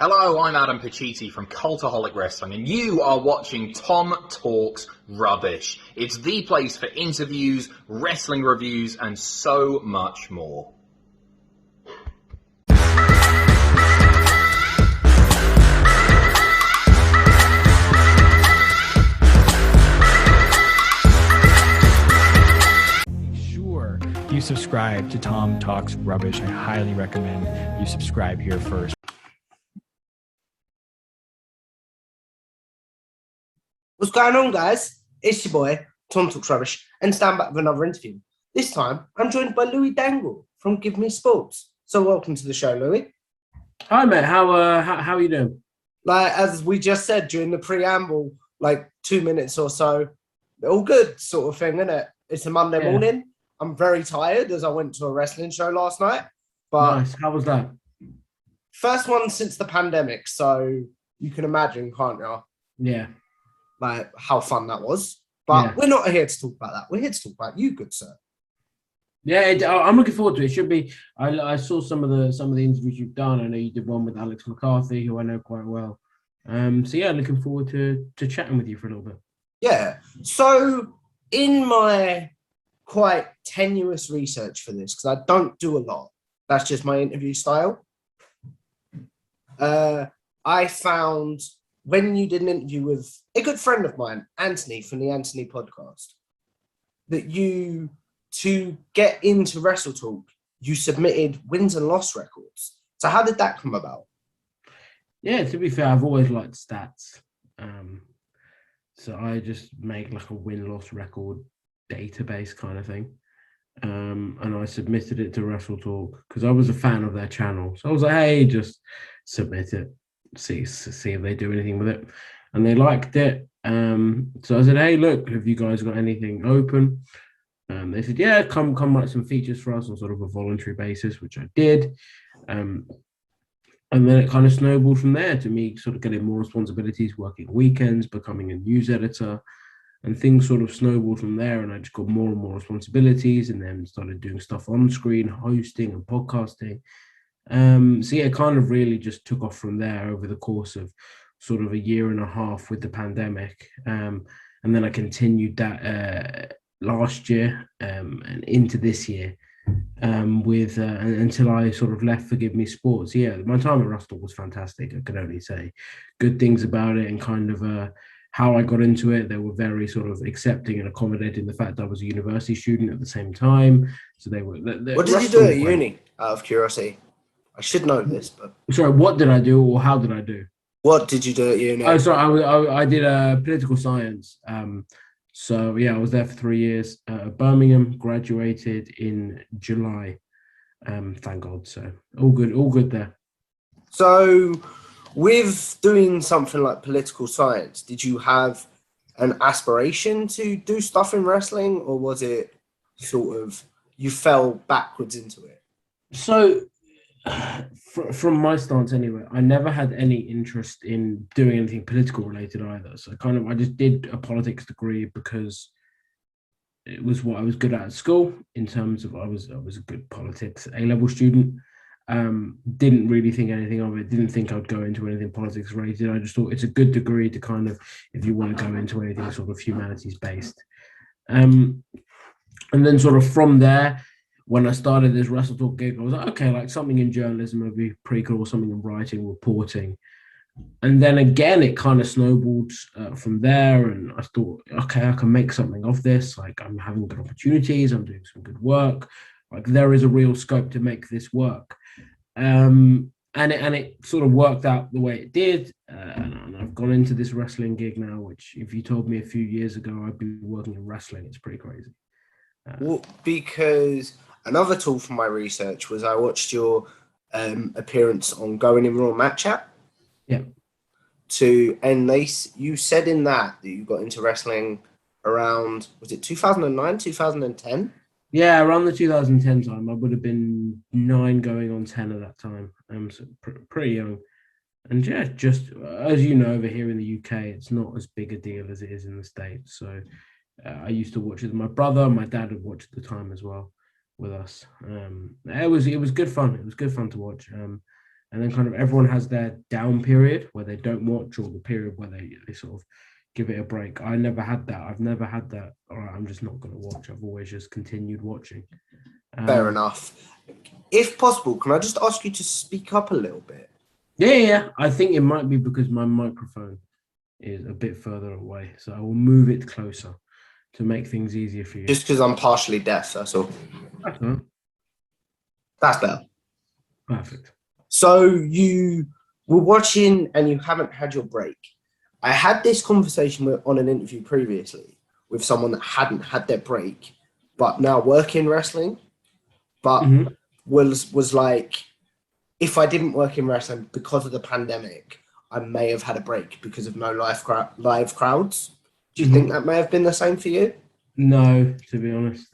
Hello, I'm Adam Pacitti from Cultaholic Wrestling, and you are watching Tom Talks Rubbish. It's the place for interviews, wrestling reviews, and so much more. Sure, you subscribe to Tom Talks Rubbish. I highly recommend you subscribe here first. What's going on, guys? It's your boy, Tom Talks Rubbish, and stand back with another interview. This time, I'm joined by Louis Dangoor from Give Me Sports. So welcome to the show, Louis. Hi, mate. How are you doing? Like, as we just said during the preamble, like 2 minutes or so, all good sort of thing, isn't it? It's a Monday morning. I'm very tired as I went to a wrestling show last night. But nice. How was that? First one since the pandemic, so you can imagine, can't you? Yeah. Like, how fun that was. But we're not here to talk about that. We're here to talk about you, good sir. Yeah, I'm looking forward to it. It should be. I saw some of the interviews you've done. I know you did one with Alex McCarthy, who I know quite well. So yeah, looking forward to chatting with you for a little bit. Yeah. So in my quite tenuous research for this, because I don't do a lot, that's just my interview style. I found when you did an interview with a good friend of mine, Anthony, from the Anthony podcast, that you, to get into Wrestle Talk, you submitted wins and loss records. So how did that come about? Yeah, to be fair, I've always liked stats. So I just make like a win-loss record database kind of thing. And I submitted it to Wrestle Talk because I was a fan of their channel. So I was like, hey, just submit it. See if they do anything with it, and they liked it. So I said, hey, look, have you guys got anything open? They said, yeah, come write some features for us on sort of a voluntary basis, which I did. And then it kind of snowballed from there to me sort of getting more responsibilities, working weekends, becoming a news editor, and things sort of snowballed from there. And I just got more and more responsibilities, and then started doing stuff on screen, hosting and podcasting. So yeah, it kind of really just took off from there over the course of sort of a year and a half with the pandemic. And then I continued that last year and into this year with until I sort of left for Give Me Sports. Yeah, my time at Rustle was fantastic. I can only say good things about it, and kind of how I got into it. They were very sort of accepting and accommodating the fact that I was a university student at the same time. So they were. What did you do at uni, out of curiosity? I should know this, but... Sorry, what did I do or how did I do? What did you do at uni? Oh, sorry, I did political science. So, yeah, I was there for 3 years at Birmingham, graduated in July. Thank God. So, all good there. So, with doing something like political science, did you have an aspiration to do stuff in wrestling, or was it sort of you fell backwards into it? So, from my stance anyway, I never had any interest in doing anything political related either. So I just did a politics degree because it was what I was good at school in terms of I was a good politics A-level student. Didn't really think anything of it. Didn't think I'd go into anything politics related. I just thought it's a good degree to kind of, if you want to go into anything sort of humanities based. And then sort of from there, when I started this Wrestle Talk gig, I was like, okay, like something in journalism would be pretty cool, something in writing, reporting. And then again, it kind of snowballed from there. And I thought, okay, I can make something of this. Like, I'm having good opportunities. I'm doing some good work. Like, there is a real scope to make this work. And it sort of worked out the way it did. And I've gone into this wrestling gig now, which if you told me a few years ago I'd be working in wrestling, it's pretty crazy. Well, because another tool for my research was I watched your appearance on Going in Raw Match Chat. Yeah. You said in that you got into wrestling around, was it 2009, 2010? Yeah, around the 2010 time. I would have been 9 going on 10 at that time. So pretty young. And yeah, just as you know, over here in the UK, it's not as big a deal as it is in the States. So I used to watch it with my brother. My dad would watch at the time as well with us. It was good fun. It was good fun to watch. and then kind of everyone has their down period where they don't watch, or the period where they sort of give it a break. I never had that. I've never had that. All right, I'm just not going to watch. I've always just continued watching. Fair enough. If possible, can I just ask you to speak up a little bit? Yeah. I think it might be because my microphone is a bit further away, so I will move it closer to make things easier for you. Just because I'm partially deaf, that's all. That's all right. That's better. Perfect. So you were watching and you haven't had your break. I had this conversation on an interview previously with someone that hadn't had their break, but now work in wrestling, but was like, if I didn't work in wrestling because of the pandemic, I may have had a break because of no live crowds. Do you think that may have been the same for you? No, to be honest.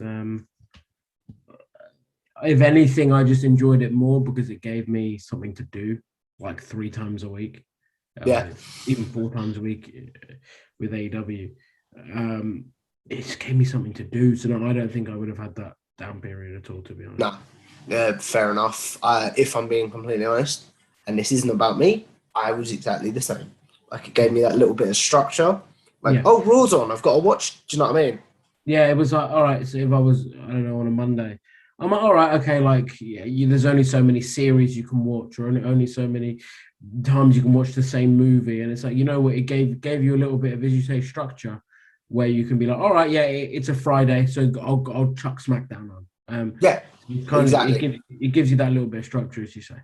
If anything, I just enjoyed it more because it gave me something to do, like 3 times a week. Even 4 times a week with AEW. It just gave me something to do. So no, I don't think I would have had that down period at all, to be honest. No. Yeah, fair enough. If I'm being completely honest, and this isn't about me, I was exactly the same. Like, it gave me that little bit of structure. Like, oh, Raw's on, I've got to watch. Do you know what I mean? Yeah, it was like, all right, so if I was, I don't know, on a Monday, I'm like, all right, okay, like, there's only so many series you can watch, or only so many times you can watch the same movie. And it's like, you know what, it gave you a little bit of, as you say, structure, where you can be like, all right, yeah, it's a Friday, so I'll chuck SmackDown on. Exactly. It gives you that little bit of structure, as you say.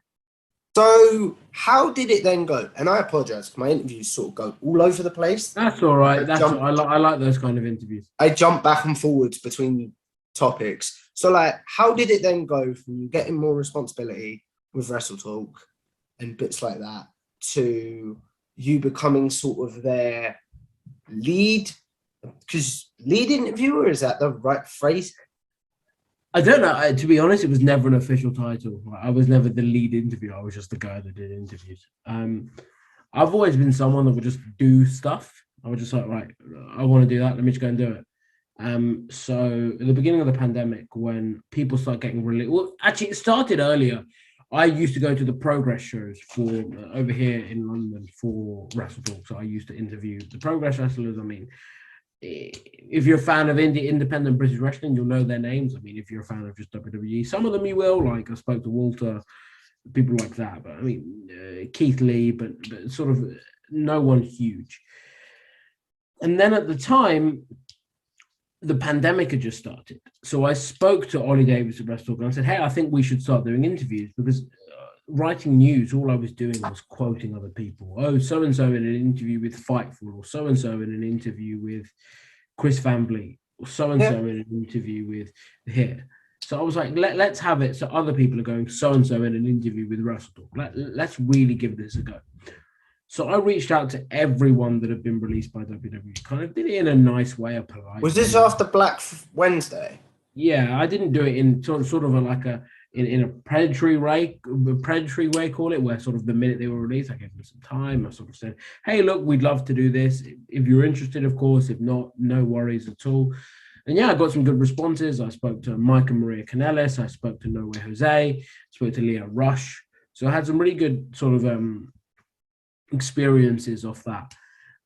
So how did it then go? And I apologize, my interviews sort of go all over the place. That's all right. I like those kind of interviews. I jump back and forwards between topics. So, like, how did it then go from you getting more responsibility with Wrestle Talk and bits like that to you becoming sort of their lead? Because lead interviewer, is that the right phrase? I don't know. To be honest, it was never an official title. I was never the lead interviewer. I was just the guy that did interviews. I've always been someone that would just do stuff. I was just like, right, I want to do that. Let me just go and do it. So at the beginning of the pandemic, when people start getting really, well, actually it started earlier. I used to go to the Progress shows for over here in London for Wrestle Talk. So I used to interview the Progress wrestlers. I mean, if you're a fan of independent British wrestling, you'll know their names. I mean, if you're a fan of just WWE, some of them you will. Like, I spoke to Walter, people like that. But I mean, Keith Lee, but sort of no one huge. And then at the time, the pandemic had just started. So I spoke to Ollie Davis at Wrestle Talk and I said, hey, I think we should start doing interviews, because writing news, all I was doing was quoting other people. Oh, so-and-so in an interview with Fightful, or so-and-so in an interview with Chris Van Vliet, or so-and-so in an interview with here. So I was like, let's have it so other people are going so-and-so in an interview with Wrestle Talk. Let's really give this a go. So I reached out to everyone that had been released by WWE. Kind of did it in a nice way, a polite. Was this after Black Wednesday? Yeah, I didn't do it in sort of in a predatory way, call it, where sort of the minute they were released, I gave them some time. I sort of said, hey, look, we'd love to do this. If you're interested, of course. If not, no worries at all. And yeah, I got some good responses. I spoke to Mike and Maria Kanellis. I spoke to No Way Jose. Spoke to Leah Rush. So I had some really good sort of experiences off that.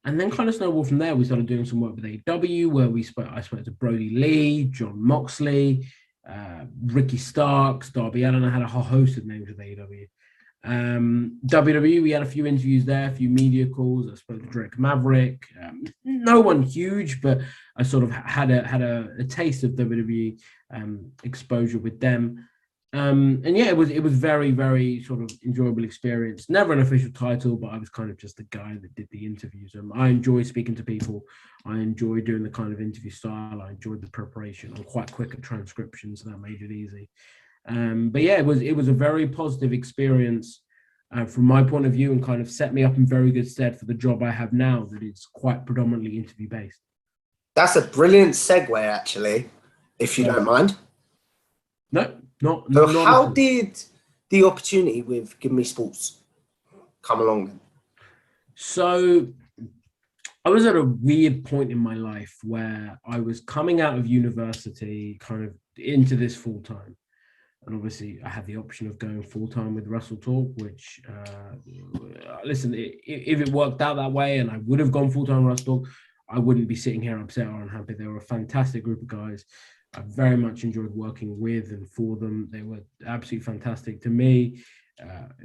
And then kind of snowballed from there. We started doing some work with AEW, where I spoke to Brody Lee, John Moxley, Ricky Starks, Darby Allin. I had a whole host of names with AEW. WWE, we had a few interviews there, a few media calls. I spoke to Drake Maverick. No one huge, but I sort of had a taste of WWE exposure with them. And yeah, it was very, very sort of enjoyable experience. Never an official title, but I was kind of just the guy that did the interviews. I enjoy speaking to people. I enjoy doing the kind of interview style. I enjoyed the preparation. I'm quite quick at transcriptions, so that made it easy. But yeah, it was a very positive experience from my point of view, and kind of set me up in very good stead for the job I have now, that is quite predominantly interview based. That's a brilliant segue, actually, if you don't mind. No. Not how did the opportunity with Give Me Sports come along then? So I was at a weird point in my life where I was coming out of university, kind of into this full time. And obviously, I had the option of going full time with Wrestle Talk, which, listen, if it worked out that way and I would have gone full time with Wrestle Talk, I wouldn't be sitting here upset or unhappy. They were a fantastic group of guys. I very much enjoyed working with and for them. They were absolutely fantastic to me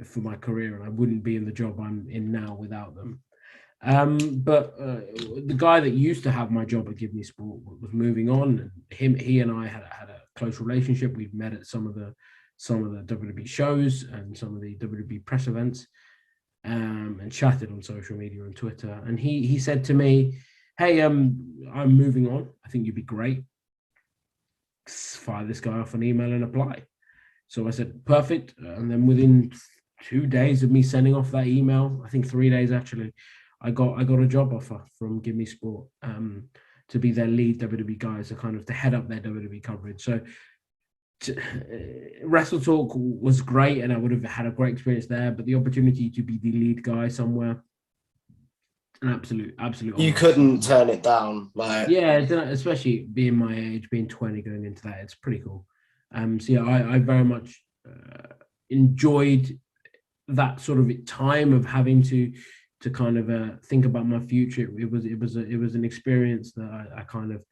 for my career, and I wouldn't be in the job I'm in now without them. But the guy that used to have my job at Give Me Sport was moving on, and he and I had a close relationship. We've met at some of the WWE shows and some of the WWE press events, and chatted on social media and Twitter. And he said to me, "Hey, I'm moving on. I think you'd be great. Fire this guy off an email and apply." So I said, "Perfect." And then within 2 days of me sending off that email, I think 3 days actually, I got a job offer from Give Me Sport to be their lead WWE guy, so kind of to head up their WWE coverage. So Wrestle Talk was great, and I would have had a great experience there. But the opportunity to be the lead guy somewhere, an absolute. You couldn't turn it down, like yeah, especially being my age, being 20, going into that, it's pretty cool. So yeah, I very much enjoyed that sort of time of having to kind of think about my future. It was an experience that I kind of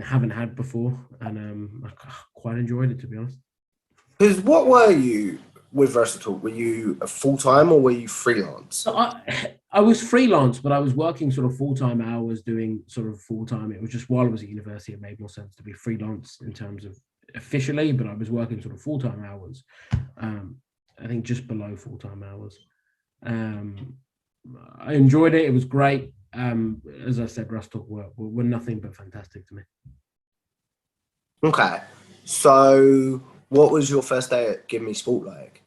haven't had before, and I quite enjoyed it, to be honest. Because what were you with Wrestle Talk? Were you a full-time or were you freelance? So I was freelance, but I was working sort of full-time hours, doing sort of full-time. It was just while I was at university, it made more sense to be freelance in terms of officially, but I was working sort of full-time hours. I think just below full-time hours. I enjoyed it. It was great. As I said, Wrestle Talk were nothing but fantastic to me. Okay. So what was your first day at Give Me Sport like?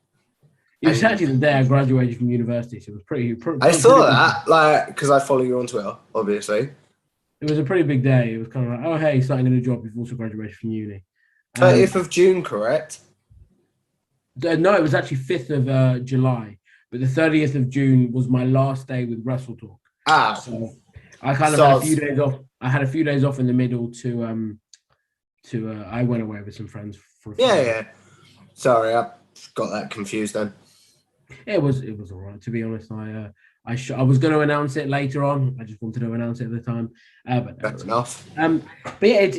It was actually the day I graduated from university, so it was pretty I saw that, like, because I follow you on Twitter, obviously. It was a pretty big day. It was kind of like, oh, hey, starting a new job. You've also graduated from uni. 30th of June, correct? No, it was actually 5th of July. But the 30th of June was my last day with Wrestle Talk. So I kind of had a few days off. I had a few days off in the middle to I went away with some friends for a few days. Yeah. Sorry, I got that confused then. It was all right, to be honest. I was going to announce it later on. I just wanted to announce it at the time. But That's enough. But yeah,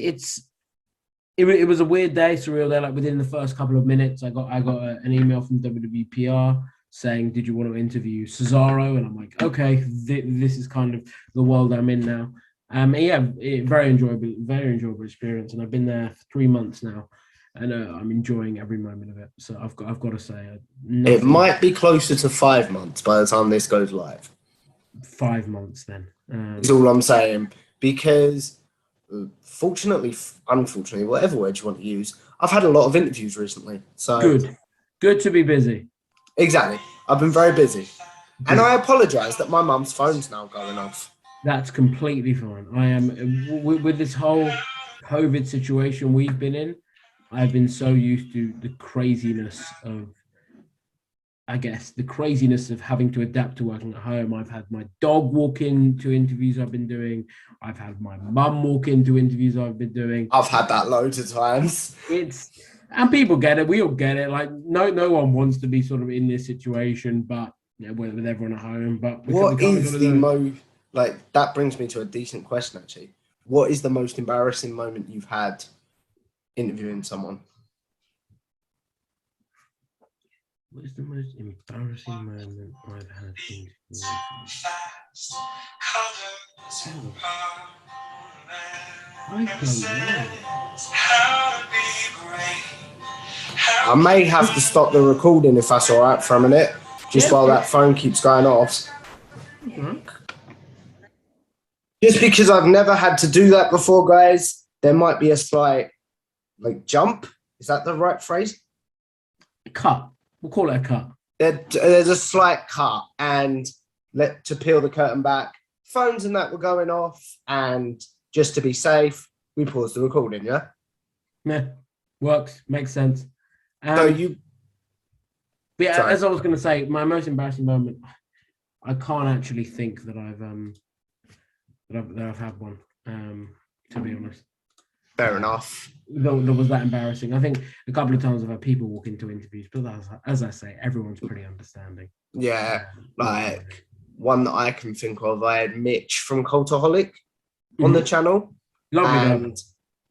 it was a weird day, surreal day. Like within the first couple of minutes, I got an email from WWPR saying, "Did you want to interview Cesaro?" And I'm like, okay, this is kind of the world I'm in now. Very enjoyable experience, and I've been there for 3 months now, and I'm enjoying every moment of it. So I've got to say, it might be closer to 5 months by the time this goes live. 5 months then. That's all I'm saying, because fortunately, unfortunately, whatever word you want to use, I've had a lot of interviews recently. So good to be busy. Exactly. I've been very busy. And I apologise that my mum's phone's now going off. That's completely fine. I am, with this whole COVID situation we've been in, I've been so used to the craziness of having to adapt to working at home. I've had my dog walk into interviews I've been doing. I've had my mum walk into interviews I've been doing. I've had that loads of times. And people get it. We all get it. Like no one wants to be sort of in this situation, but with everyone at home. But what is the most, like, that brings me to a decent question actually. What is the most embarrassing moment you've had interviewing someone? What is the most embarrassing moment I've had interviewing someone? I don't know. I may have to stop the recording if that's all right for a minute, just while that phone keeps going off. Mm-hmm. Just because I've never had to do that before, guys, there might be a slight, like, jump. Is that the right phrase? Cut. We'll call it a cut. There's a slight cut, and to peel the curtain back, phones and that were going off, and just to be safe, we paused the recording, yeah? Yeah, works, makes sense. Sorry. As I was going to say, my most embarrassing moment, I can't actually think that I've had one, to be honest. Fair enough. Though was that embarrassing. I think a couple of times I've had people walk into interviews, but as I say, everyone's pretty understanding. Yeah, like one that I can think of, I had Mitch from Cultaholic on the channel. Lovely guy.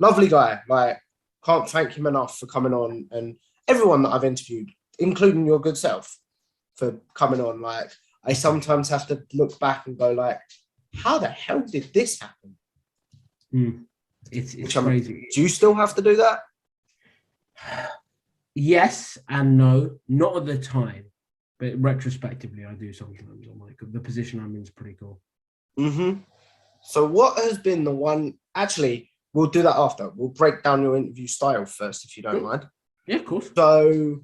Lovely guy. Like, can't thank him enough for coming on, and everyone that I've interviewed, including your good self, for coming on. Like, I sometimes have to look back and go like, how the hell did this happen? It's crazy. Do you still have to do that? Yes and no, not at the time, but retrospectively, I do sometimes. I'm like, the position I'm in is pretty cool. So what has been the one, actually, we'll do that after. We'll break down your interview style first, if you don't mind. Yeah, of course. So,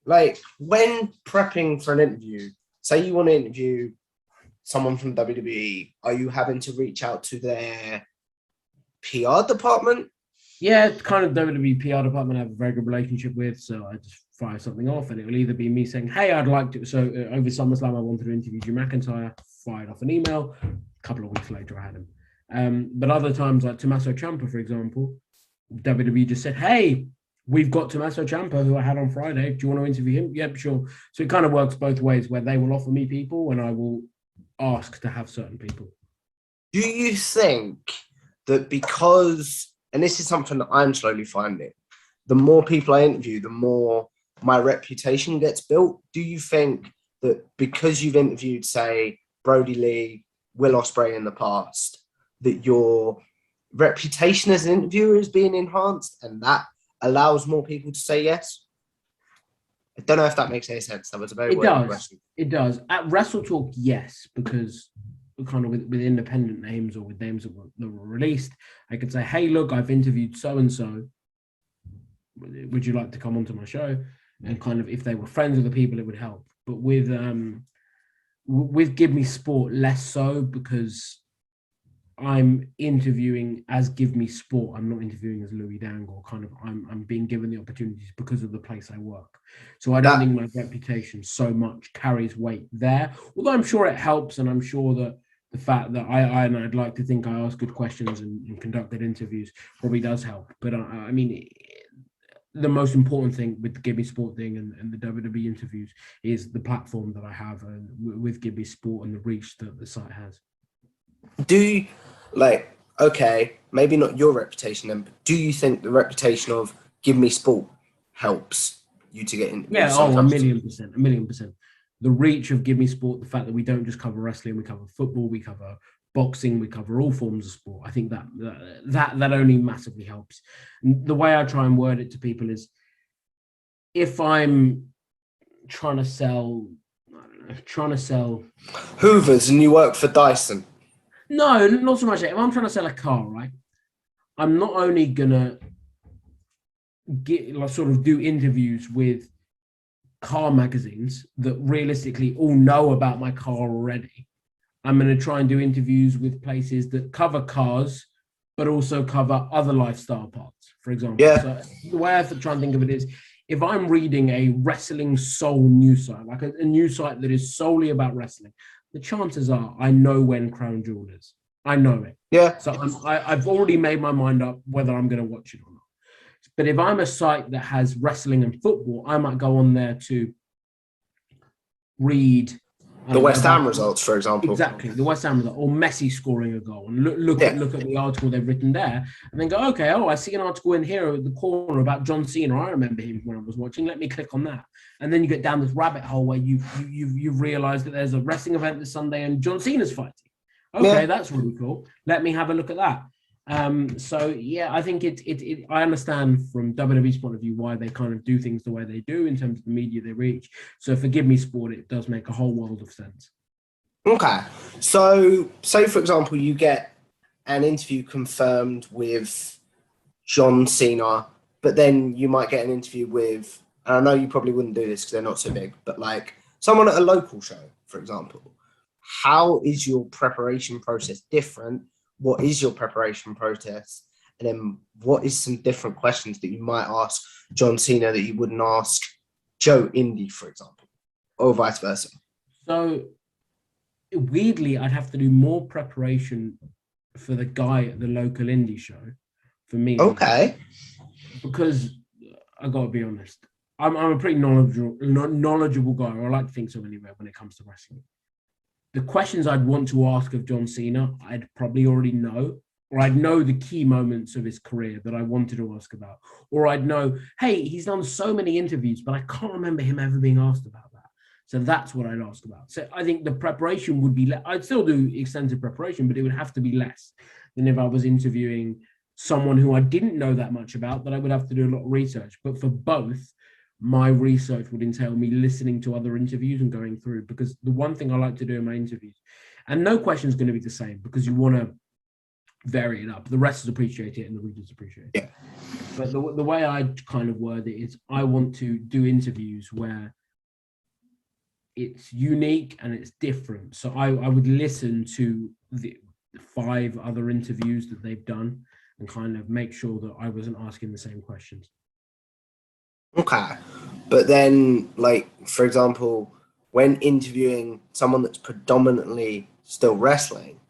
like, when prepping for an interview, say you want to interview someone from WWE, are you having to reach out to their PR department? Yeah, it's kind of WWE PR department I have a very good relationship with, so I just fire something off, and it'll either be me saying, hey, I'd like to, so over SummerSlam I wanted to interview Drew McIntyre, fired off an email, a couple of weeks later I had him. But other times, like Tommaso Ciampa, for example, WWE just said, hey, we've got Tommaso Ciampa, who I had on Friday, do you want to interview him? Yep, sure. So it kind of works both ways, where they will offer me people and I will ask to have certain people. Do you think that because, and this is something that I'm slowly finding, the more people I interview, the more my reputation gets built? Do you think that because you've interviewed, say, Brody Lee, Will Ospreay in the past, that your reputation as an interviewer is being enhanced and that allows more people to say yes? I don't know if that makes any sense. That was a very wordy question. It does. At Wrestle Talk, yes, because kind of with independent names or with names that were released, I could say, hey, look, I've interviewed so-and-so. Would you like to come onto my show? And kind of, if they were friends with the people, it would help. But with Give Me Sport, less so, because I'm interviewing as Give Me Sport. I'm not interviewing as Louis Dangoor. Kind of, I'm being given the opportunities because of the place I work. So I don't think my reputation so much carries weight there. Although I'm sure it helps, and I'm sure that the fact that I'd like to think I ask good questions and conduct good interviews probably does help. But I mean, the most important thing with the Give Me Sport thing and the WWE interviews is the platform that I have with Give Me Sport and the reach that the site has. Do you, like, okay, maybe not your reputation then, but do you think the reputation of Give Me Sport helps you to get interviews? Yeah, sometimes? 1,000,000%. The reach of Give Me Sport, the fact that we don't just cover wrestling, we cover football, we cover boxing, we cover all forms of sport. I think that only massively helps. And the way I try and word it to people is, if I'm trying to sell Hoovers and you work for Dyson. No, not so much. If I'm trying to sell a car, right, I'm not only gonna do interviews with car magazines that realistically all know about my car already. I'm going to try and do interviews with places that cover cars, but also cover other lifestyle parts, for example. Yeah. So the way I have to try and think of it is, if I'm reading a wrestling soul news site, like a news site that is solely about wrestling, the chances are I know when Crown Jewel is. I know it. Yeah. So I've already made my mind up whether I'm going to watch it or not. But if I'm a site that has wrestling and football, I might go on there to read the West Ham results, for example. Exactly, the West Ham result, or Messi scoring a goal, and look at the article they've written there, and then go, okay, I see an article in here at the corner about John Cena. I remember him when I was watching. Let me click on that, and then you get down this rabbit hole where you've realised that there's a wrestling event this Sunday and John Cena's fighting. Okay, that's really cool. Let me have a look at that. So yeah, I think I understand from WWE's point of view why they kind of do things the way they do in terms of the media they reach. So for Give Me Sport, it does make a whole world of sense. Okay. So say, for example, you get an interview confirmed with John Cena, but then you might get an interview with, and I know you probably wouldn't do this because they're not so big, but like someone at a local show, for example. How is your preparation process different? What is your preparation process? And then what is some different questions that you might ask John Cena that you wouldn't ask Joe Indy, for example, or vice versa? So weirdly, I'd have to do more preparation for the guy at the local indie show for me. Okay. Because I got to be honest, I'm a pretty knowledgeable guy, or I like to think so anyway, when it comes to wrestling. The questions I'd want to ask of John Cena, I'd probably already know, or I'd know the key moments of his career that I wanted to ask about, or I'd know, hey, he's done so many interviews, but I can't remember him ever being asked about that. So that's what I'd ask about. So I think the preparation would be, I'd still do extensive preparation, but it would have to be less than if I was interviewing someone who I didn't know that much about, that I would have to do a lot of research. But for both, my research would entail me listening to other interviews and going through, because the one thing I like to do in my interviews, and no question is going to be the same because you want to vary it up. The wrestlers appreciate it and the readers appreciate it. Yeah. But the way I kind of word it is I want to do interviews where it's unique and it's different. So I would listen to the 5 other interviews that they've done and kind of make sure that I wasn't asking the same questions. Okay. But then, like, for example, when interviewing someone that's predominantly still wrestling,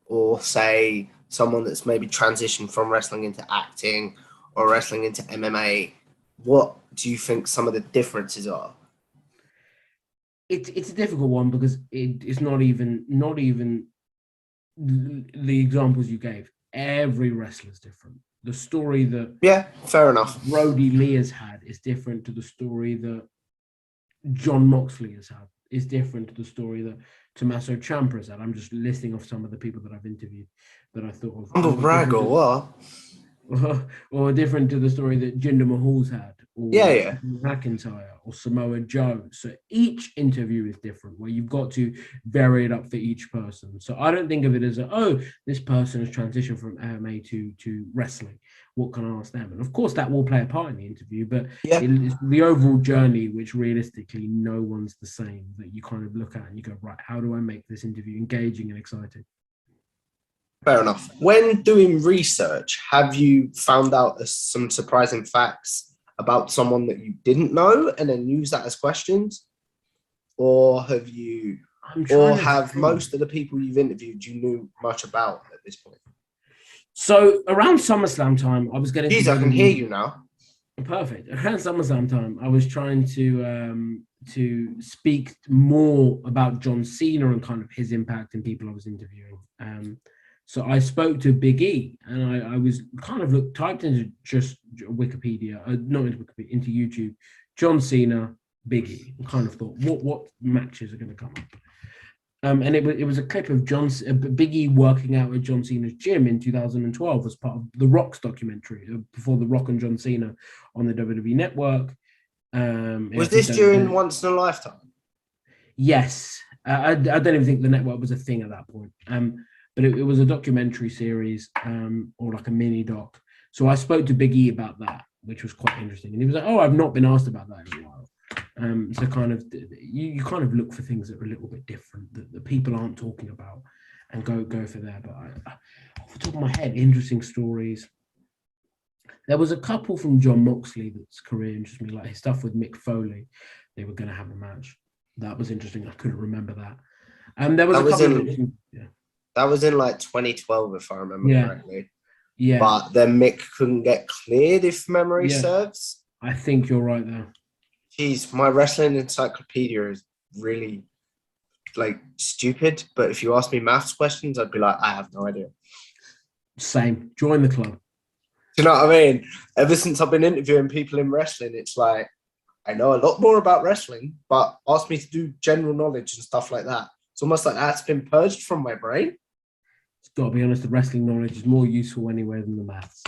or say someone that's maybe transitioned from wrestling into acting or wrestling into MMA, what do you think some of the differences are? It's a difficult one because it's not even the examples you gave. Every wrestler's different. The story that fair enough. Brody Lee has had is different to the story that John Moxley has had. Is different to the story that Tommaso Ciampa has had. I'm just listing off some of the people that I've interviewed that I thought of. Humble brag or what? Or different to the story that Jinder Mahal's had, or McIntyre, or Samoa Joe. So each interview is different, where you've got to vary it up for each person. So I don't think of it as this person has transitioned from MMA to wrestling. What can I ask them? And of course, that will play a part in the interview, but it's the overall journey, which realistically no one's the same, that you kind of look at and you go, right, how do I make this interview engaging and exciting? Fair enough. When doing research, have you found out some surprising facts about someone that you didn't know and then use that as questions? Or have most of the people you've interviewed you knew much about at this point? So around SummerSlam time, I was getting... Jeez, I can hear you now. Perfect. Around SummerSlam time, I was trying to speak more about John Cena and kind of his impact in people I was interviewing. So I spoke to Big E, and I was kind of typed into just Wikipedia, not into Wikipedia, into YouTube, John Cena, Big E, and kind of thought, what matches are going to come up? And it was a clip of Big E working out at John Cena's gym in 2012 as part of The Rock's documentary, before The Rock and John Cena on the WWE Network. Was this during Once in a Lifetime? Yes. I don't even think the network was a thing at that point. But it was a documentary series, or like a mini doc. So I spoke to Big E about that, which was quite interesting. And he was like, "Oh, I've not been asked about that in a while." So kind of you kind of look for things that are a little bit different that people aren't talking about, and go for there. But off the top of my head, interesting stories. There was a couple from John Moxley that's career interested me, like his stuff with Mick Foley. They were going to have a match. That was interesting. I couldn't remember that. There was a couple. That was in like 2012, if I remember correctly. Yeah. But then Mick couldn't get cleared, if memory serves. I think you're right there. Jeez, my wrestling encyclopedia is really like stupid. But if you ask me maths questions, I'd be like, I have no idea. Same. Join the club. Do you know what I mean? Ever since I've been interviewing people in wrestling, it's like, I know a lot more about wrestling, but ask me to do general knowledge and stuff like that. It's almost like that's been purged from my brain. It's got to be honest, the wrestling knowledge is more useful anyway than the maths.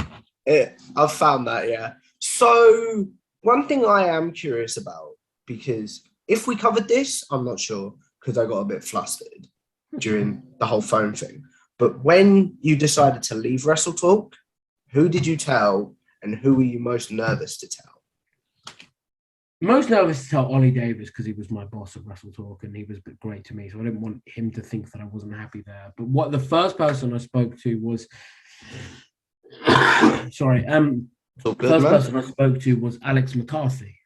I've found that, yeah. So one thing I am curious about, because if we covered this, I'm not sure, because I got a bit flustered during the whole phone thing. But when you decided to leave Wrestle Talk, who did you tell and who were you most nervous to tell? Most nervous to tell Ollie Davis because he was my boss at Wrestle Talk and he was great to me. So I didn't want him to think that I wasn't happy there. But the first person I spoke to was... Sorry. The first person I spoke to was Alex McCarthy.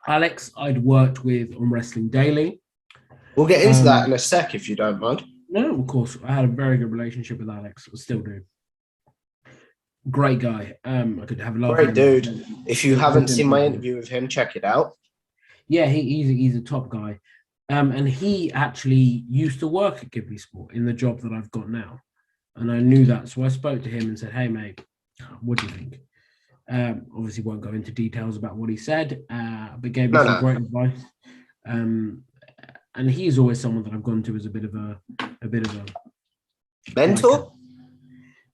Alex, I'd worked with on Wrestling Daily. We'll get into that in a sec if you don't mind. No, of course. I had a very good relationship with Alex. I still do. Great guy. I could have a laugh. Great dude. If you haven't seen my interview with him, check it out. Yeah, he's a top guy. And he actually used to work at Ghibli Sport in the job that I've got now. And I knew that. So I spoke to him and said, hey, mate, what do you think? Obviously won't go into details about what he said, but gave me some great advice. And he's always someone that I've gone to as a bit of a mentor.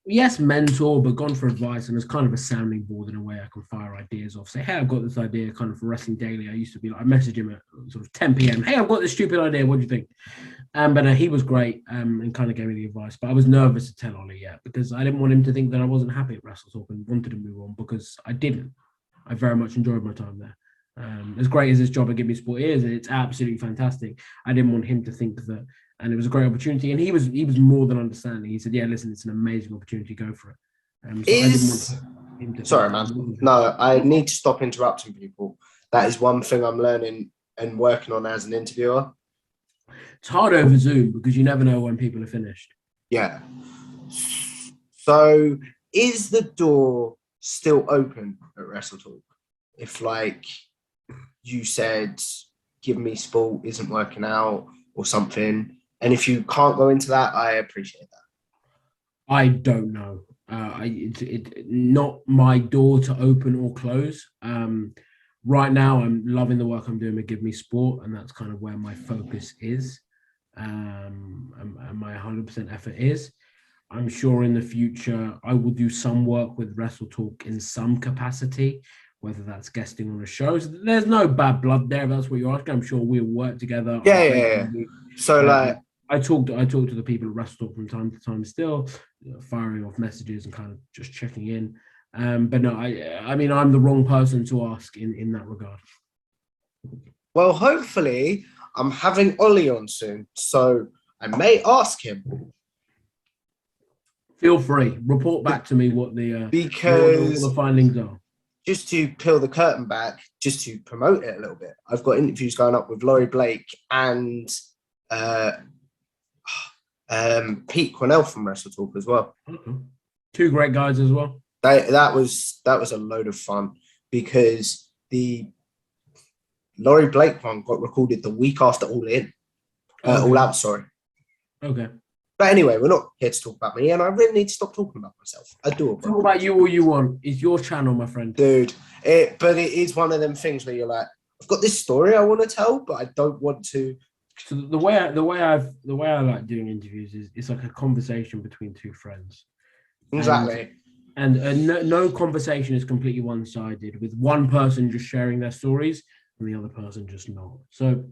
Yes, mentor, but gone for advice, and it's kind of a sounding board in a way I can fire ideas off. Say, hey, I've got this idea, kind of for Wrestling Daily. I used to be like, I messaged him at sort of 10 p.m. Hey, I've got this stupid idea. What do you think? But he was great and kind of gave me the advice. But I was nervous to tell Ollie because I didn't want him to think that I wasn't happy at Wrestle Talk and wanted to move on, because I didn't. I very much enjoyed my time there. As great as this job at Ghibli Sport is, it's absolutely fantastic. I didn't want him to think that, and it was a great opportunity. And he was more than understanding. He said, "Yeah, listen, it's an amazing opportunity. Go for it." Sorry, man. No, I need to stop interrupting people. That is one thing I'm learning and working on as an interviewer. It's hard over Zoom because you never know when people are finished. Yeah. So, is the door still open at Wrestle Talk? If, like, you said, Give Me Sport isn't working out or something, and if you can't go into that, I appreciate that. I don't know. It's not my door to open or close. Right now, I'm loving the work I'm doing with Give Me Sport, and that's kind of where my focus is, and my 100% effort is. I'm sure in the future I will do some work with Wrestle Talk in some capacity, whether that's guesting on a show. So there's no bad blood there. If that's what you're asking. I'm sure we'll work together. Yeah. So like, I talk to the people at Wrestle Talk from time to time, still firing off messages and kind of just checking in. But no, I mean, I'm the wrong person to ask in that regard. Well, hopefully, I'm having Ollie on soon, so I may ask him. Feel free. Report back to me what the findings are. Just to peel the curtain back, just to promote it a little bit, I've got interviews going up with Laurie Blake and Pete Cornell from Wrestle Talk as well. Okay. Two great guys as well. That was a load of fun, because the Laurie Blake one got recorded the week after All In. All Out, sorry. Okay. But anyway, we're not here to talk about me, and I really need to stop talking about myself. I do. Talk about you all you want. It's your channel, my friend. Dude, but it is one of them things where you're like, I've got this story I want to tell, but I don't want to. So the way I like doing interviews is it's like a conversation between two friends. Exactly. And no conversation is completely one-sided, with one person just sharing their stories and the other person just not. So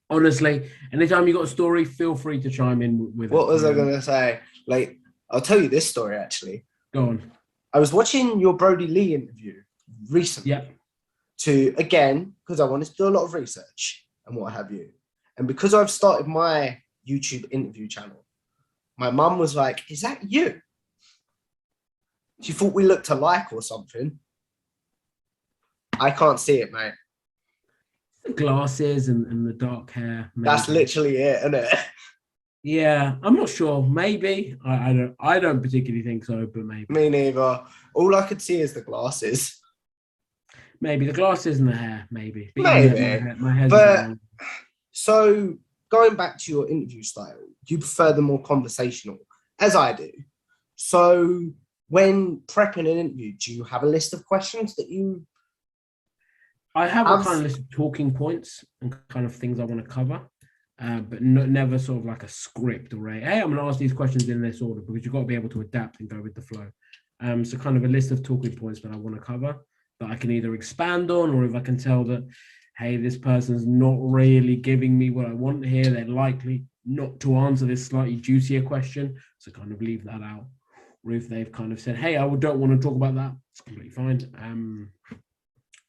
honestly, anytime you got a story, feel free to chime in with What was I going to say? Like, I'll tell you this story, actually. Go on. I was watching your Brody Lee interview recently. Yeah. Because I wanted to do a lot of research and what have you. And because I've started my YouTube interview channel, my mum was like, is that you? She thought we looked alike or something. I can't see it, mate. The glasses and the dark hair. Maybe. That's literally it, isn't it? Yeah, I'm not sure. Maybe. I don't particularly think so, but maybe. Me neither. All I could see is the glasses. Maybe the glasses and the hair, maybe. Maybe. My hair's but so going back to your interview style, you prefer the more conversational, as I do. So when prepping an interview, do you have a list of questions that you... I have a kind of list of talking points and kind of things I want to cover, but never sort of like a script or hey, I'm going to ask these questions in this order, because you've got to be able to adapt and go with the flow. So kind of a list of talking points that I want to cover that I can either expand on, or if I can tell that, hey, this person's not really giving me what I want here, they're likely not to answer this slightly juicier question, so kind of leave that out. Or if they've kind of said, hey, I don't want to talk about that, it's completely fine.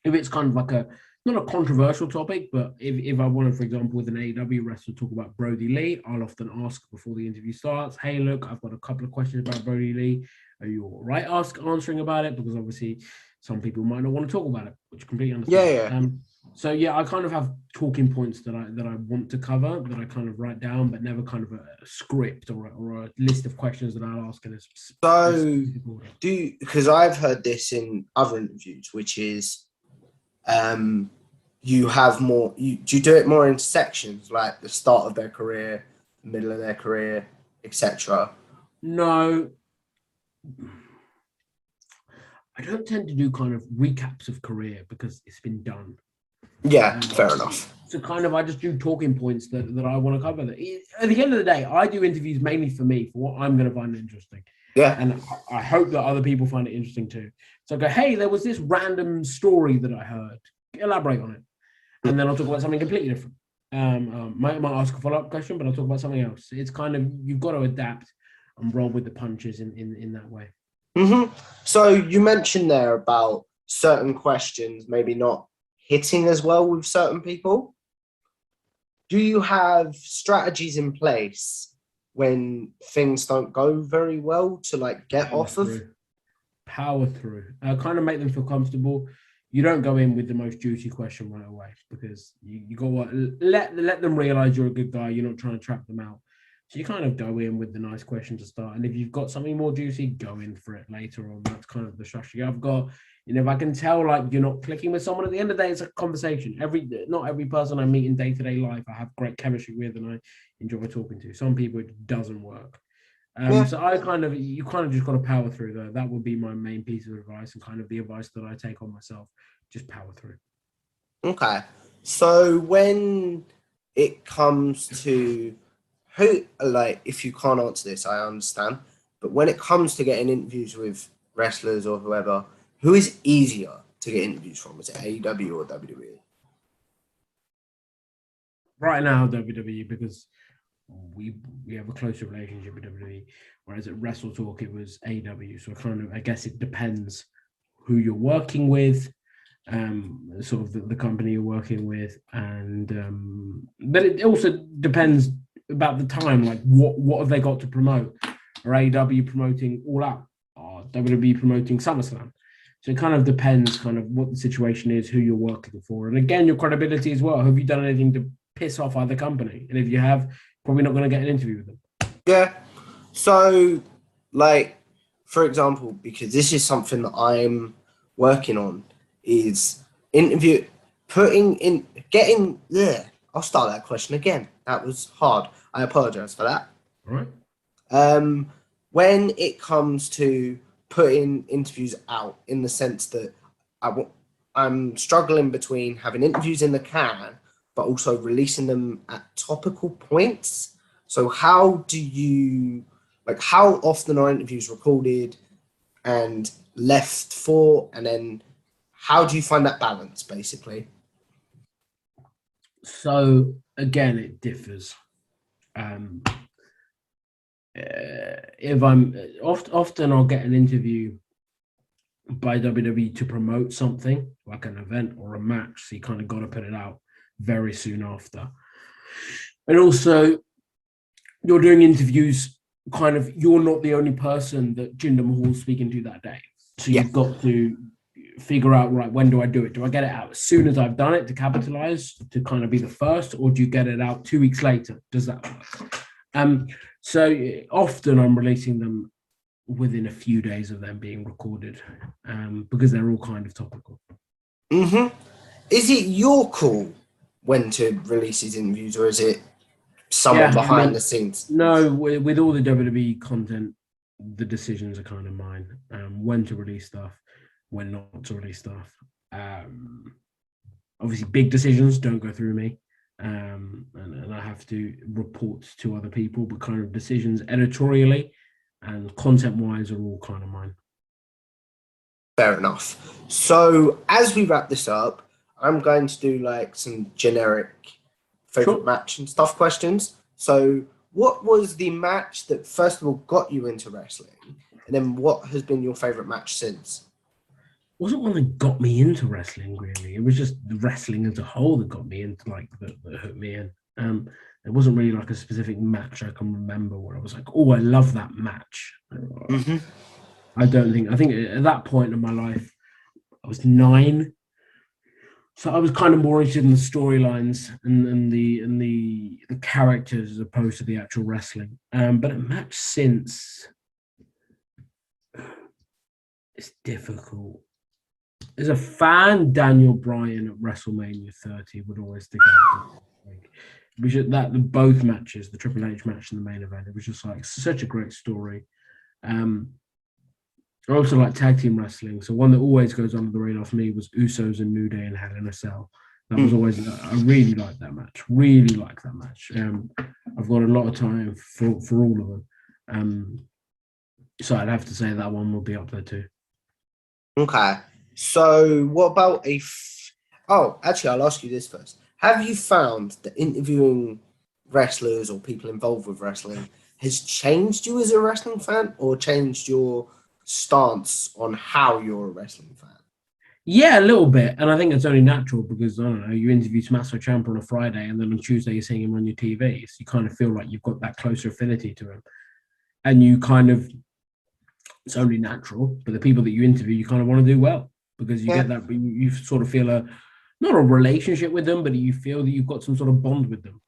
If it's kind of like not a controversial topic, but if I want to, for example, with an AEW wrestler talk about Brody Lee, I'll often ask before the interview starts, hey, look, I've got a couple of questions about Brody Lee. Are you all right answering about it? Because obviously some people might not want to talk about it, which completely understand. Yeah. So yeah, I kind of have talking points that I want to cover, that I kind of write down, but never kind of a script or a list of questions that I'll ask in a specific order. Because I've heard this in other interviews, which is you have more, do you do it more in sections, like the start of their career, the middle of their career, etc.? No, I don't tend to do kind of recaps of career because it's been done. Yeah, fair enough. So kind of I just do talking points that I want to cover. At the end of the day, I do interviews mainly for me, for what I'm going to find interesting. Yeah. And I hope that other people find it interesting too. So I go, hey, there was this random story that I heard. Elaborate on it. And then I'll talk about something completely different. Might ask a follow-up question, but I'll talk about something else. It's kind of, you've got to adapt and roll with the punches in that way. Mm-hmm. So you mentioned there about certain questions maybe not hitting as well with certain people. Do you have strategies in place when things don't go very well to like get off of? Power through. Kind of make them feel comfortable. You don't go in with the most juicy question right away, because you got to let them realize you're a good guy. You're not trying to trap them out. So you kind of go in with the nice question to start. And if you've got something more juicy, go in for it later on. That's kind of the strategy I've got. If I can tell like you're not clicking with someone, at the end of the day, it's a conversation. Not every person I meet in day-to-day life I have great chemistry with and I enjoy talking to. Some people it doesn't work. So you kind of just got to power through though. That would be my main piece of advice, and kind of the advice that I take on myself. Just power through. Okay. So when it comes to who, like, if you can't answer this, I understand. But when it comes to getting interviews with wrestlers or whoever, who is easier to get interviews from? Is it AEW or WWE? Right now, WWE, because we have a closer relationship with WWE, whereas at Wrestle Talk it was AEW. So I guess it depends who you're working with, sort of the company you're working with, and but it also depends about the time. Like what have they got to promote? Are AEW promoting All Out? Or WWE promoting SummerSlam? So it kind of depends, kind of what the situation is, who you're working for, and again your credibility as well. Have you done anything to piss off either company? And if you have, probably not going to get an interview with them. Yeah. So, like, for example, because this is something that I'm working on, is I'll start that question again. That was hard. I apologize for that. All right. When it comes to putting interviews out, in the sense that I'm struggling between having interviews in the can, but also releasing them at topical points. So how often are interviews recorded and left for, and then how do you find that balance, basically? So again, it differs. If I'm often I'll get an interview by WWE to promote something like an event or a match, so you kind of got to put it out very soon after. And also you're doing interviews, kind of you're not the only person that Jinder Mahal's speaking to that day, so you've got to figure out, right, when do I do it? Do I get it out as soon as I've done it to capitalize, to kind of be the first, or do you get it out 2 weeks later? Does that work? So often I'm releasing them within a few days of them being recorded, because they're all kind of topical. Mm-hmm. Is it your call when to release these interviews, or is it someone behind the scenes? No, with all the WWE content, the decisions are kind of mine. When to release stuff, when not to release stuff. Obviously, big decisions don't go through me, and I have to report to other people, but kind of decisions editorially and content-wise are all kind of mine. Fair enough. So as we wrap this up, I'm going to do like some generic favorite match and stuff questions. So what was the match that first of all got you into wrestling? And then what has been your favorite match since? It wasn't one that got me into wrestling, really. It was just the wrestling as a whole that got me into, like, that hooked me in. It wasn't really like a specific match I can remember where I was like, oh, I love that match. Mm-hmm. I think at that point in my life, I was 9. So I was kind of more interested in the storylines and the characters as opposed to the actual wrestling. But a match since, it's difficult. As a fan, Daniel Bryan at WrestleMania 30 would always stick out. Both matches, the Triple H match and the main event, it was just like such a great story. I also like tag team wrestling. So one that always goes under the radar for me was Usos and New Day and Hell in a Cell. That was always, I really liked that match. Really liked that match. I've got a lot of time for all of them. So I'd have to say that one will be up there too. Okay. So what about actually, I'll ask you this first. Have you found that interviewing wrestlers or people involved with wrestling has changed you as a wrestling fan or changed your stance on how you're a wrestling fan? Yeah, a little bit. And I think it's only natural because, I don't know, you interview Tommaso Ciampa on a Friday and then on Tuesday you're seeing him on your TV. So you kind of feel like you've got that closer affinity to him. And you kind of, it's only natural, but the people that you interview, you kind of want to do well because you get that, you sort of feel not a relationship with them, but you feel that you've got some sort of bond with them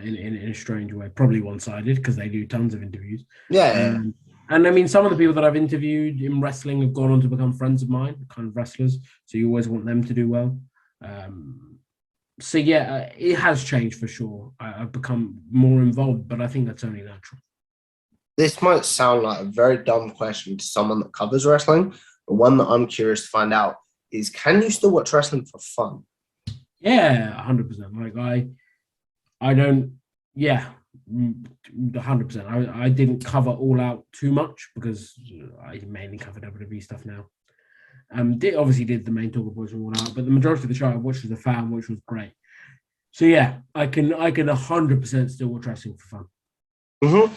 in a strange way, probably one-sided because they do tons of interviews. And I mean, some of the people that I've interviewed in wrestling have gone on to become friends of mine, kind of wrestlers. So you always want them to do well. So yeah, it has changed for sure. I've become more involved, but I think that's only natural. This might sound like a very dumb question to someone that covers wrestling, but one that I'm curious to find out is, can you still watch wrestling for fun? Yeah, 100%. Like I don't, yeah, 100%. I didn't cover All Out too much because I mainly cover WWE stuff now. Obviously did the main talk boys from All Out, but the majority of the show I watched as a fan, which was great. So yeah, I can 100% still watch wrestling for fun. Mm-hmm.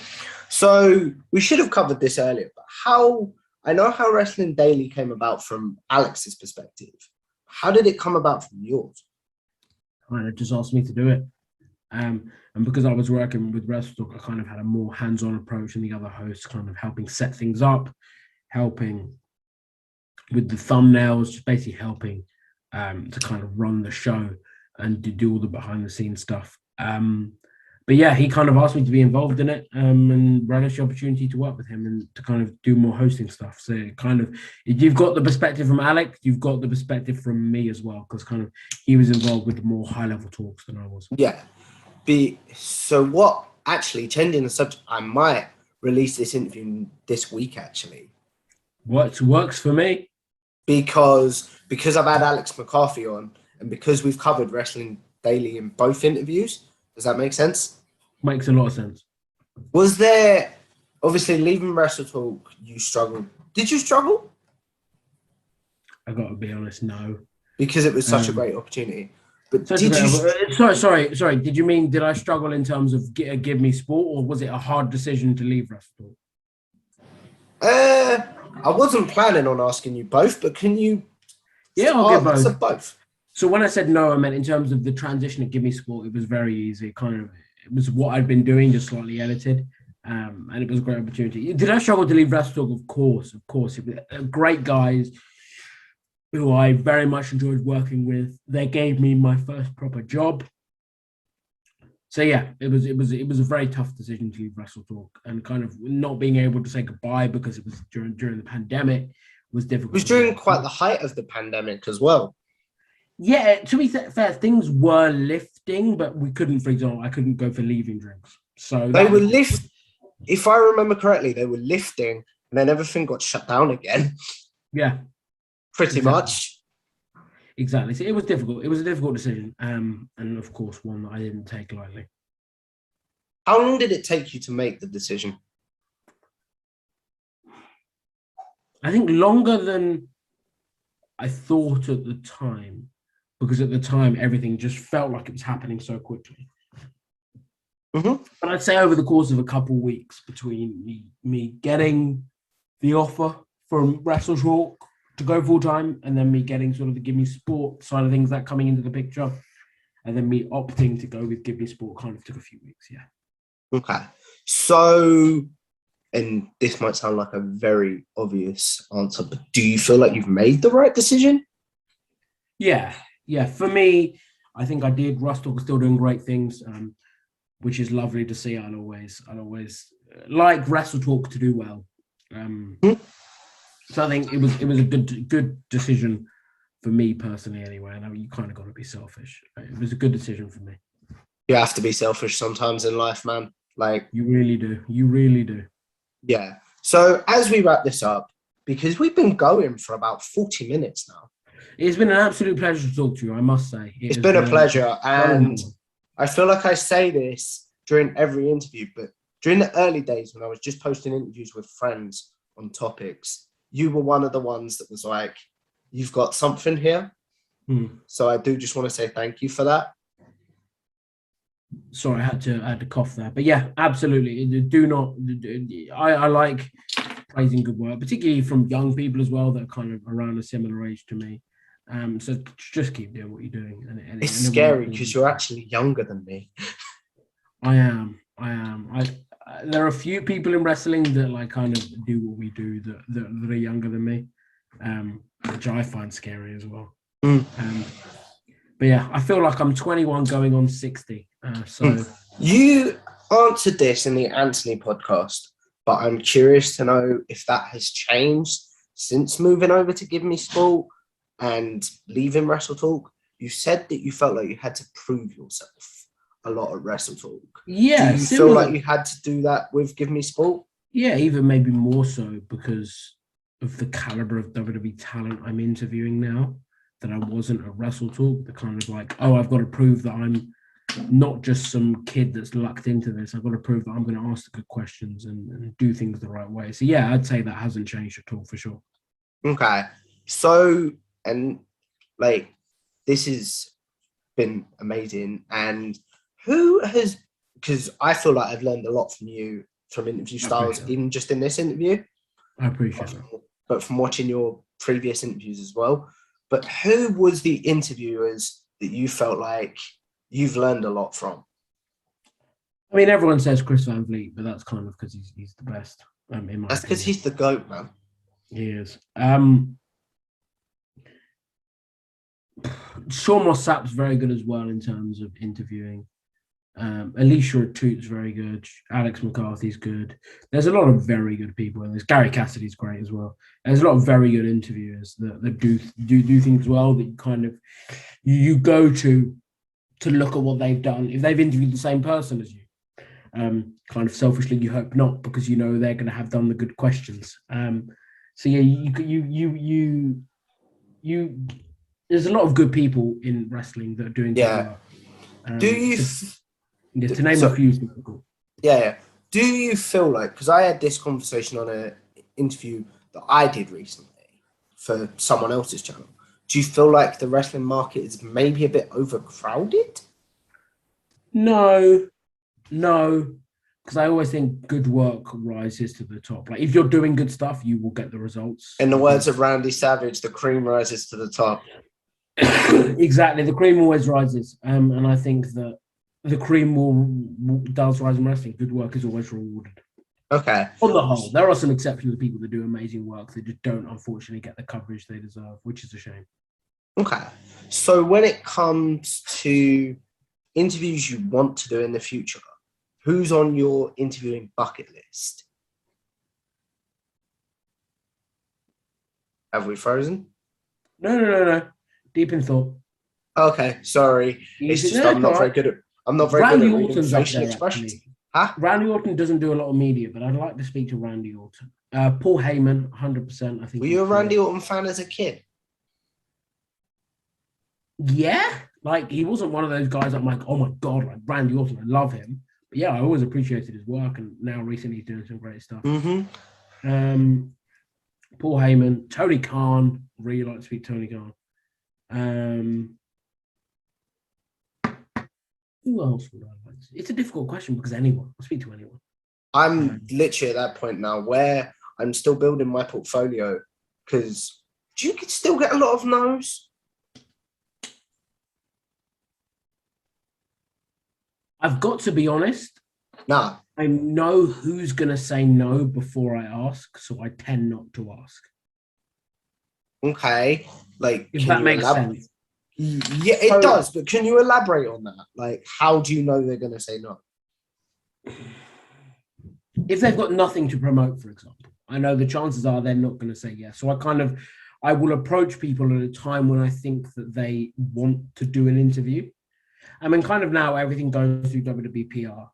So we should have covered this earlier, but I know how Wrestling Daily came about from Alex's perspective. How did it come about from yours? It just asked me to do it. And because I was working with WrestleTalk, I kind of had a more hands-on approach than the other hosts, kind of helping set things up, helping with the thumbnails, just basically helping to kind of run the show and to do all the behind-the-scenes stuff. But yeah, he kind of asked me to be involved in it and relished the opportunity to work with him and to kind of do more hosting stuff. So kind of, you've got the perspective from Alex, you've got the perspective from me as well, because kind of he was involved with the more high-level talks than I was. Yeah. So what, actually, changing the subject, I might release this interview this week, actually. Works for me. Because I've had Alex McCarthy on and because we've covered Wrestling Daily in both interviews. Does that make sense? Makes a lot of sense. Was there, obviously, leaving WrestleTalk, you struggled. Did you struggle? I got to be honest, no. Because it was such a great opportunity. But Sorry. Did you mean, did I struggle in terms of Give Me Sport, or was it a hard decision to leave WrestleTalk? I wasn't planning on asking you both, but can you? Yeah, I'll give both. So when I said no, I meant in terms of the transition at Give Me Sport, it was very easy. It was what I'd been doing, just slightly edited, and it was a great opportunity. Did I struggle to leave WrestleTalk? Of course. It was great guys who I very much enjoyed working with. They gave me my first proper job. So yeah, it was a very tough decision to leave WrestleTalk, and kind of not being able to say goodbye because it was during the pandemic was difficult. It was during quite the height of the pandemic as well. Yeah, to be fair, things were lifting, but we couldn't, for example, I couldn't go for leaving drinks. So they were if I remember correctly, they were lifting and then everything got shut down again. Yeah. Pretty much. Exactly. So it was difficult. It was a difficult decision. And of course, one that I didn't take lightly. How long did it take you to make the decision? I think longer than I thought at the time. Because at the time, everything just felt like it was happening so quickly. Mm-hmm. But I'd say over the course of a couple of weeks between me getting the offer from WrestleTalk to go full-time and then me getting sort of the Give Me Sport side of things, that coming into the picture, and then me opting to go with Give Me Sport kind of took a few weeks, yeah. Okay. So, and this might sound like a very obvious answer, but do you feel like you've made the right decision? Yeah, yeah, for me, I think I did. Rustalk is still doing great things, which is lovely to see. I'll always like Wrestle Talk to do well. So I think it was a good decision for me personally. Anyway, I know you kind of got to be selfish. It was a good decision for me. You have to be selfish sometimes in life, man. Like, you really do. You really do. Yeah. So as we wrap this up, because we've been going for about 40 minutes now. It's been an absolute pleasure to talk to you, I must say. It's been a pleasure. And I feel like I say this during every interview, but during the early days when I was just posting interviews with friends on topics, you were one of the ones that was like, you've got something here. So I do just want to say thank you for that. Sorry, I had to cough there. But yeah, absolutely. Do not. I like praising good work, particularly from young people as well that are kind of around a similar age to me. So just keep doing what you're doing. And it's scary because you're actually younger than me. I am. There are a few people in wrestling that like kind of do what we do that are younger than me, which I find scary as well. But yeah, I feel like I'm 21 going on 60. So you answered this in the Anthony podcast, but I'm curious to know if that has changed since moving over to Give Me Sport and leaving Wrestle Talk. You said that you felt like you had to prove yourself a lot at Wrestle Talk. Yeah. Do you feel like you had to do that with Give Me Sport? Yeah, even maybe more so because of the caliber of WWE talent I'm interviewing now. That I wasn't at Wrestle Talk, the kind of like, oh, I've got to prove that I'm not just some kid that's lucked into this. I've got to prove that I'm going to ask the good questions and do things the right way. So yeah, I'd say that hasn't changed at all for sure. Okay. So, and like, this has been amazing. And who has, because I feel like I've learned a lot from you from interview styles, even just in this interview. I appreciate that. But from watching your previous interviews as well. But who was the interviewers that you felt like you've learned a lot from? I mean, everyone says Chris Van Vliet, but that's kind of because he's the best. That's because he's the GOAT, man. He is. Sean Moss Sapp's very good as well in terms of interviewing. Alicia Toot's very good. Alex McCarthy's good. There's a lot of very good people, and there's Gary Cassidy's great as well. There's a lot of very good interviewers that do things well that you kind of you go to look at what they've done. If they've interviewed the same person as you, kind of selfishly you hope not, because you know they're going to have done the good questions. So yeah, you there's a lot of good people in wrestling that are doing good work. Do you? To name a few is difficult. Yeah. Do you feel like, because I had this conversation on an interview that I did recently for someone else's channel, do you feel like the wrestling market is maybe a bit overcrowded? No, because I always think good work rises to the top. Like if you're doing good stuff, you will get the results. In the words of Randy Savage, the cream rises to the top. Exactly, the cream always rises, and I think that the cream does rise in wrestling. Good work is always rewarded. Okay. On the whole, there are some exceptions of people that do amazing work that just don't, unfortunately, get the coverage they deserve, which is a shame. Okay. So when it comes to interviews you want to do in the future, who's on your interviewing bucket list? Have we frozen? No. Deep in thought. Okay, sorry. It's just I'm not very good at Randy reading Orton's facial there, expressions. actually. Huh? Randy Orton doesn't do a lot of media, but I'd like to speak to Randy Orton. Paul Heyman, 100%. I think. Were you a Randy Orton fan as a kid? Yeah, like he wasn't one of those guys I'm like, oh my god, like Randy Orton, I love him. But yeah, I always appreciated his work, and now recently he's doing some great stuff. Mm-hmm. Paul Heyman, Tony Khan, really like to speak to Tony Khan. Who else would I like to? It's a difficult question because anyone. I'll speak to anyone. I'm literally at that point now where I'm still building my portfolio, because do you still get a lot of no's? I've got to be honest. No. I know who's going to say no before I ask, so I tend not to ask. Okay. Like, if that makes sense. Yeah, it does. But can you elaborate on that? Like, how do you know they're going to say no? If they've got nothing to promote, for example, I know the chances are they're not going to say yes. So I will approach people at a time when I think that they want to do an interview. I mean, kind of now everything goes through WWE PR,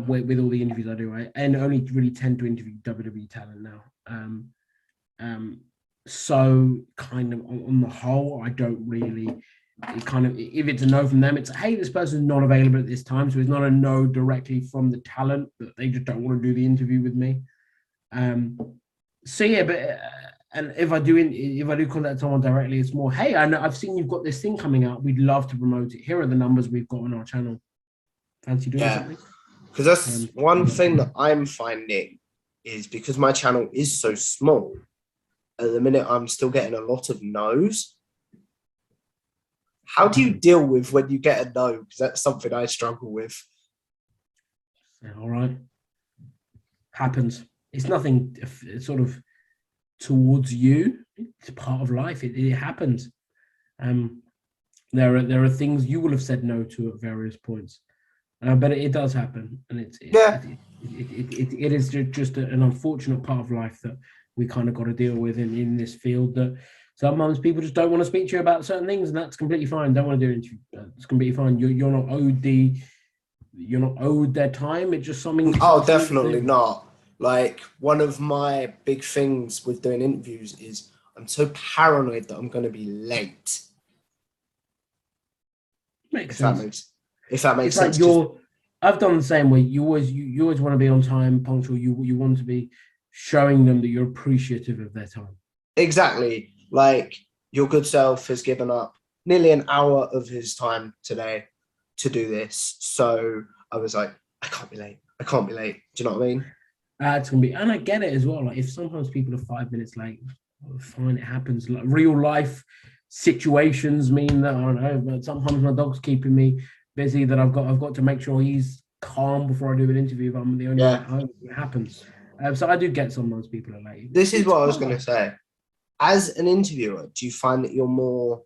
with all the interviews I do, right? And only really tend to interview WWE talent now. So kind of on the whole, I don't really. It kind of, if it's a no from them, it's hey, this person's not available at this time, so it's not a no directly from the talent that they just don't want to do the interview with me. So yeah, but and if I do contact someone directly, it's more hey, I know I've seen you've got this thing coming out. We'd love to promote it. Here are the numbers we've got on our channel. Fancy doing something? Because that's one thing that I'm finding is because my channel is so small. At the minute, I'm still getting a lot of no's. How do you deal with when you get a no? Because that's something I struggle with. All right. Happens. It's nothing sort of towards you. It's part of life. It happens. There are things you will have said no to at various points. But it does happen. And it is just an unfortunate part of life that we kind of got to deal with in this field, that sometimes people just don't want to speak to you about certain things, and that's completely fine. Don't want to do it. It's completely fine. You're not owed their time. It's just something. Oh, definitely not. Like, one of my big things with doing interviews is I'm so paranoid that I'm going to be late. Makes sense. If that makes it's sense. Like I've done the same way. You always want to be on time, punctual. You want to be showing them that you're appreciative of their time. Exactly. Like, your good self has given up nearly an hour of his time today to do this. So I was like, I can't be late. Do you know what I mean? It's gonna be, and I get it as well. Like, if sometimes people are 5 minutes late, fine, it happens. Like, real life situations mean that, I don't know, but sometimes my dog's keeping me busy, that I've got to make sure he's calm before I do an interview. If I'm the only one at home, it happens. So I do get sometimes people are late. This is what I was going to say. As an interviewer, do you find that you're more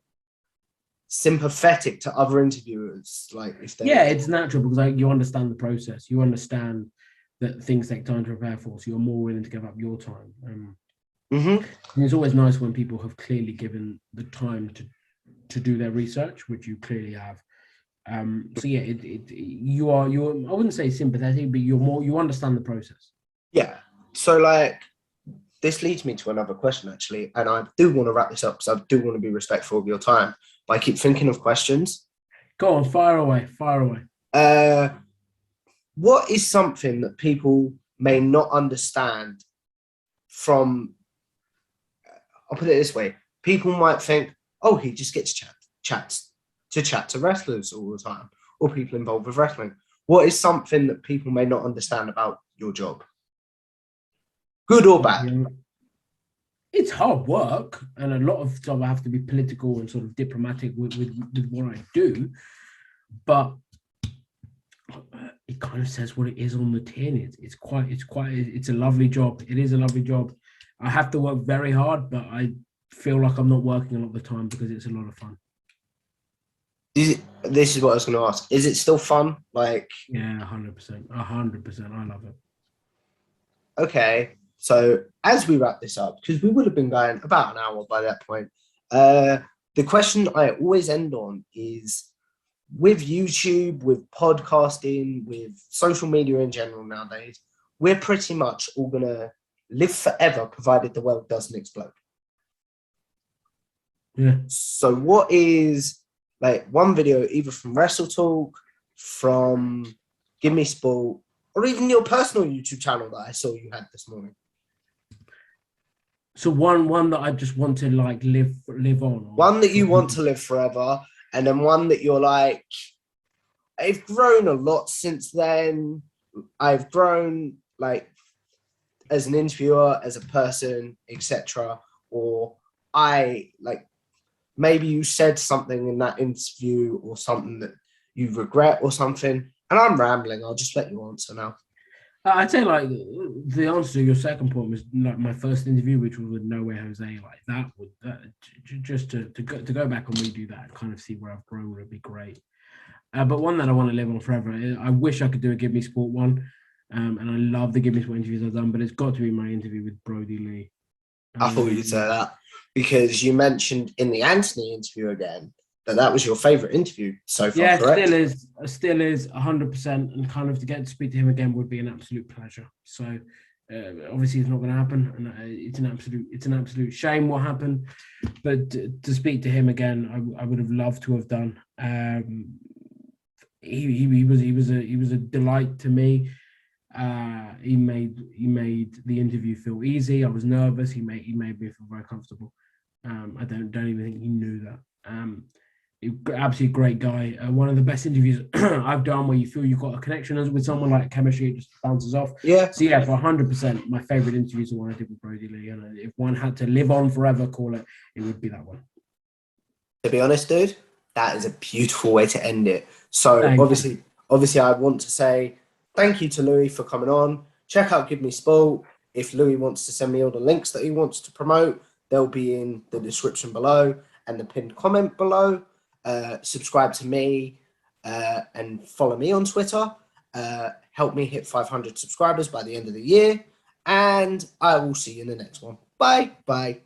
sympathetic to other interviewers? Like, if they it's natural, because you understand the process. You understand that things take time to prepare for, so you're more willing to give up your time. And it's always nice when people have clearly given the time to do their research, which you clearly have. So yeah, you're I wouldn't say sympathetic, but you understand the process. Yeah. So, like, this leads me to another question, actually, and I do want to wrap this up because I do want to be respectful of your time, but I keep thinking of questions. Go on, fire away. What is something that people may not understand from, I'll put it this way, people might think, oh, he just gets to chat to wrestlers all the time, or people involved with wrestling. What is something that people may not understand about your job? Good or bad? It's hard work, and a lot of time I have to be political and sort of diplomatic with what I do, but it kind of says what it is on the tin. It's a lovely job. It is a lovely job. I have to work very hard, but I feel like I'm not working a lot of the time because it's a lot of fun. This is what I was going to ask. Is it still fun? Like, yeah, 100%. 100%. I love it. Okay. So as we wrap this up, because we would have been going about an hour by that point, the question I always end on is, with YouTube, with podcasting, with social media in general nowadays, we're pretty much all going to live forever, provided the world doesn't explode. Yeah. So what is, like, one video, either from Wrestle Talk, from Give Me Sport, or even your personal YouTube channel that I saw you had this morning? So one that I just want to, like, live on. One that you want to live forever, and then one that you're like, I've grown a lot since then. I've grown, like, as an interviewer, as a person, etc. Or maybe you said something in that interview or something that you regret or something. And I'm rambling. I'll just let you answer now. I'd say like the answer to your second point was like my first interview, which was with No Way Jose. Like that would just to go back and redo that and kind of see where I've grown would be great. But one that I want to live on forever. I wish I could do a Give Me Sport one, and I love the Give Me Sport interviews I've done, but it's got to be my interview with Brody Lee. I thought you'd say that because you mentioned in the Anthony interview again that was your favourite interview so far. Yeah, correct? still is 100%, and kind of to get to speak to him again would be an absolute pleasure. So obviously it's not going to happen, and it's an absolute shame what happened. But to speak to him again, I would have loved to have done. He was a delight to me. He made the interview feel easy. I was nervous. He made me feel very comfortable. I don't even think he knew that. Absolutely great guy. One of the best interviews I've done where you feel you've got a connection with someone, like chemistry, it just bounces off. Yeah. So yeah, for 100%, my favorite interview is the one I did with Brody Lee. And if one had to live on forever, it would be that one. To be honest, dude, that is a beautiful way to end it. So obviously, I want to say thank you to Louis for coming on. Check out Give Me Sport. If Louis wants to send me all the links that he wants to promote, they'll be in the description below and the pinned comment below. Subscribe to me and follow me on Twitter. Help me hit 500 subscribers by the end of the year. And I will see you in the next one. Bye. Bye.